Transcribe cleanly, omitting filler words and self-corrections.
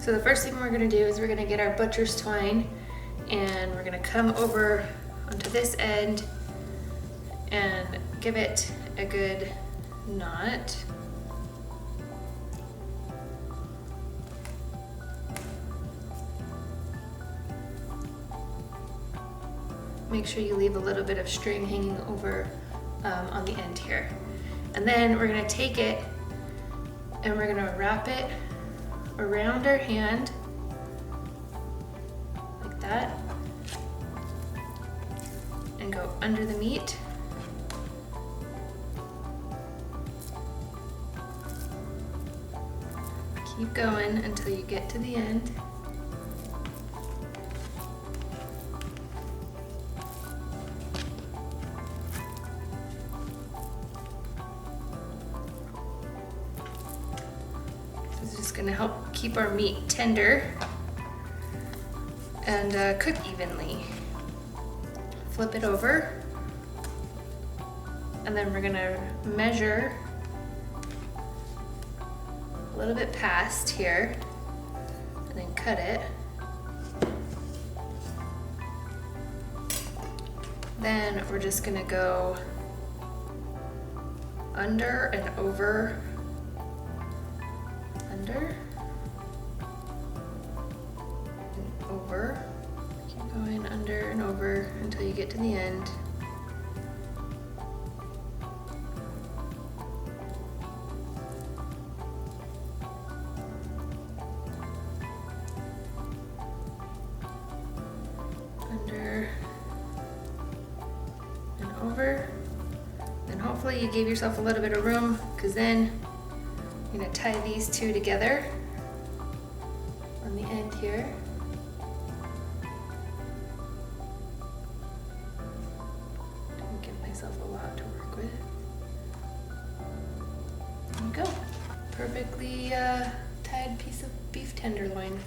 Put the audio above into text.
So the first thing we're gonna do is we're gonna get our butcher's twine and we're gonna come over onto this end and give it a good knot. Make sure you leave a little bit of string hanging over on the end here. And then we're gonna take it and we're gonna wrap it around our hand like that and go under the meat. Keep going until you get to the end. This is just going to help keep our meat tender and cook evenly. Flip it over, and then we're going to measure a little bit past here and then cut it. Then we're just gonna go under and over, under and over. Keep going under and over until you get to the end. Under and over. And hopefully you gave yourself a little bit of room, because then you're going to tie these two together on the end here. Didn't give myself a lot to work with. There you go. Perfectly tied piece of beef tenderloin.